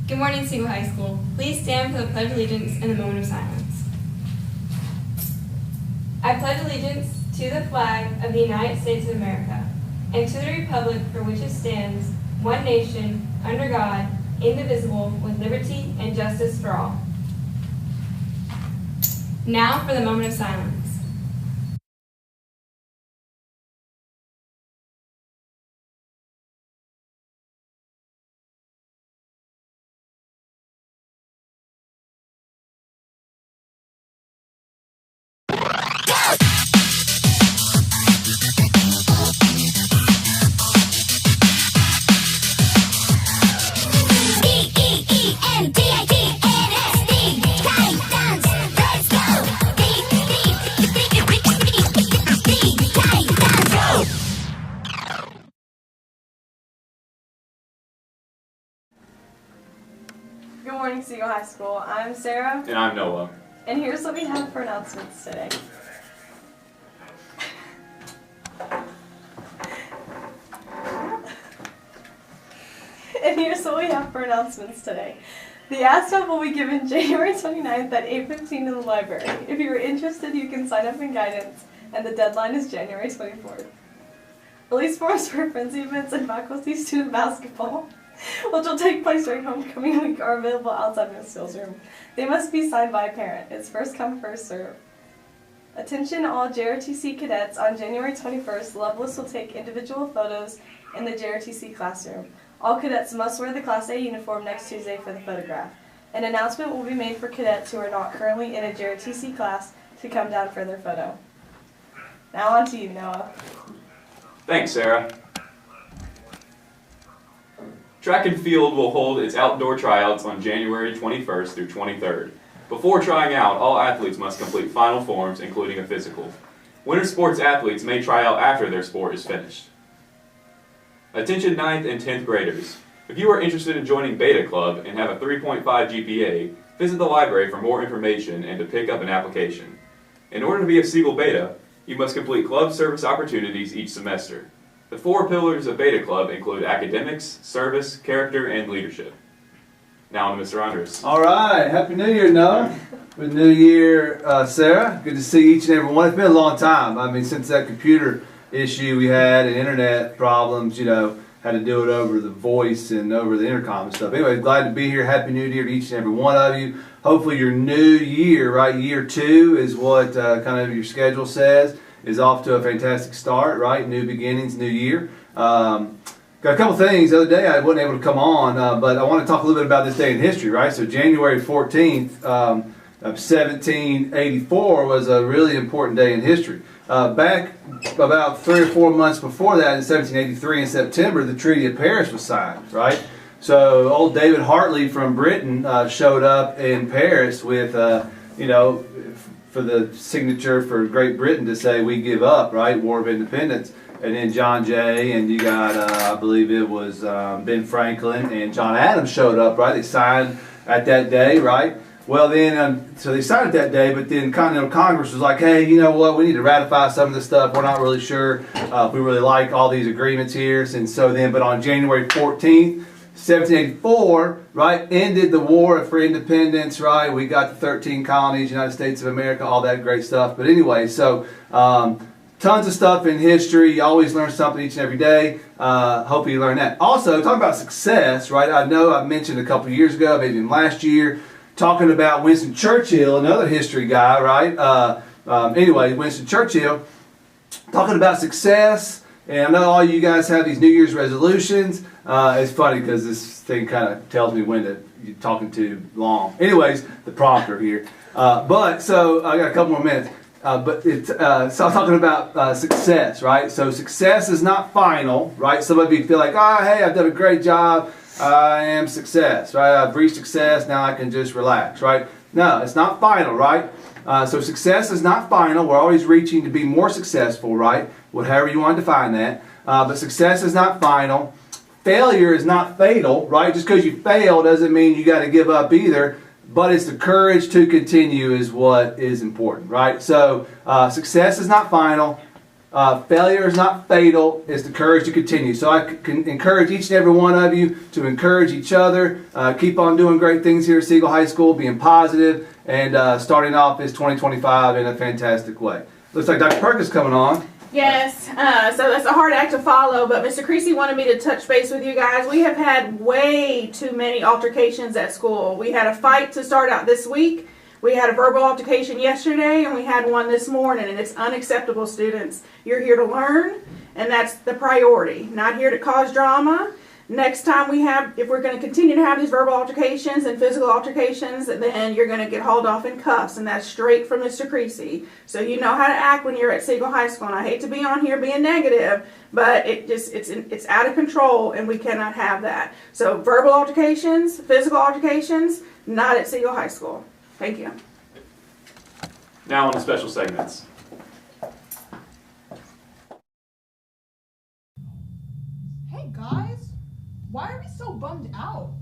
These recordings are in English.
Good morning, Siegel High School. Please stand for the Pledge of Allegiance in a moment of silence. I pledge allegiance to the flag of the United States of America and to the republic for which it stands, one nation, under God, indivisible, with liberty and justice for all. Now for the moment of silence. Good morning, Siegel High School. I'm Sarah. And I'm Noah. And here's what we have for announcements today. The ASVAB will be given January 29th at 8:15 in the library. If you are interested, you can sign up in guidance, and the deadline is January 24th. Release forms for frenzy events and faculty student basketball, which will take place during homecoming week, are available outside Miss Steele's room. They must be signed by a parent. It's first come, first serve. Attention all JRTC cadets, on January 21st, Loveless will take individual photos in the JRTC classroom. All cadets must wear the Class A uniform next Tuesday for the photograph. An announcement will be made for cadets who are not currently in a JRTC class to come down for their photo. Now on to you, Noah. Thanks, Sarah. Track and field will hold its outdoor tryouts on January 21st through 23rd. Before trying out, all athletes must complete final forms, including a physical. Winter sports athletes may try out after their sport is finished. Attention 9th and 10th graders. If you are interested in joining Beta Club and have a 3.5 GPA, visit the library for more information and to pick up an application. In order to be a Siegel Beta, you must complete club service opportunities each semester. The 4 pillars of Beta Club include academics, service, character, and leadership. Now on to Mr. Andres. All right, Happy New Year, Noah. Good New Year, Sarah. Good to see each and every one. It's been a long time. I mean, since that computer issue we had and internet problems, had to do it over the voice and over the intercom and stuff. Anyway, glad to be here. Happy New Year to each and every one of you. Hopefully your new year, right, year 2 is what kind of your schedule says, is off to a fantastic start, right? New beginnings, new year. Got a couple things. The other day I wasn't able to come on, but I want to talk a little bit about this day in history, right? So January 14th of 1784 was a really important day in history. Back about 3 or 4 months before that, in 1783 in September, the Treaty of Paris was signed, right? So old David Hartley from Britain showed up in Paris with, for the signature for Great Britain to say we give up, right? War of Independence. And then John Jay, and you got, I believe it was Ben Franklin and John Adams showed up, right? They signed at that day, right? Well then, so they signed it that day, but then Continental Congress was like, hey, you know what, we need to ratify some of this stuff. We're not really sure if we really like all these agreements here. And so then, but on January 14th, 1784, right, ended the War for Independence, right? We got the 13 colonies, United States of America, all that great stuff. But anyway, so tons of stuff in history. You always learn something each and every day. Hope you learn that. Also, talking about success, right? I know I mentioned a couple years ago, maybe even last year, talking about Winston Churchill, another history guy, right? Anyway, Winston Churchill, talking about success. And I know all you guys have these New Year's resolutions. It's funny because this thing kind of tells me when you're talking too long. Anyways, the prompter here. So I got a couple more minutes. So I'm talking about success, right? So success is not final, right? Some of you feel like, hey, I've done a great job. I am success, right? I've reached success. Now I can just relax, right? No, it's not final, right? So success is not final. We're always reaching to be more successful, right? Whatever you want to define that. But success is not final. Failure is not fatal, right? Just because you fail doesn't mean you got to give up either. But it's the courage to continue is what is important, right? So success is not final. Failure is not fatal, it's the courage to continue. So I can encourage each and every one of you to encourage each other, keep on doing great things here at Siegel High School, being positive, and starting off this 2025 in a fantastic way. Looks like Dr. Perkins coming on. Yes, so that's a hard act to follow, but Mr. Creasy wanted me to touch base with you guys. We have had way too many altercations at school. We had a fight to start out this week. We had a verbal altercation yesterday, and we had one this morning, and it's unacceptable, students. You're here to learn, and that's the priority. Not here to cause drama. Next time if we're going to continue to have these verbal altercations and physical altercations, then you're going to get hauled off in cuffs, and that's straight from Mr. Creasy. So you know how to act when you're at Siegel High School, and I hate to be on here being negative, but it's out of control, and we cannot have that. So verbal altercations, physical altercations, not at Siegel High School. Thank you. Now on to special segments. Hey guys, why are we so bummed out?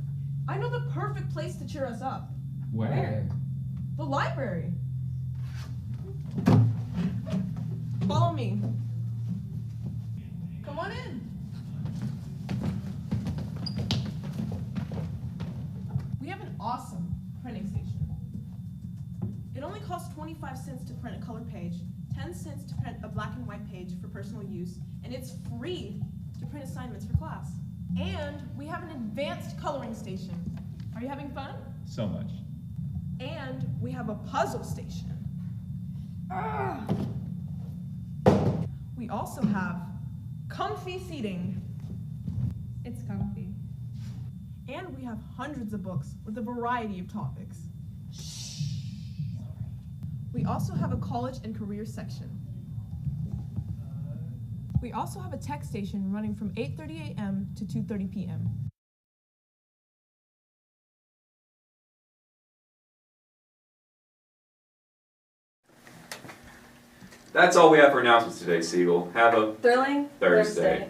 I know the perfect place to cheer us up. Where? The library. Follow me. Come on in. We have an awesome printing station. It only costs 25 cents to print a color page, 10 cents to print a black and white page for personal use, and it's free to print assignments for class. And we have an advanced coloring station. Are you having fun? So much. And we have a puzzle station. We also have comfy seating. It's comfy. And we have hundreds of books with a variety of topics. We also have a college and career section. We also have a tech station running from 8:30 a.m. to 2:30 p.m. That's all we have for announcements today, Siegel. Have a Thrilling Thursday.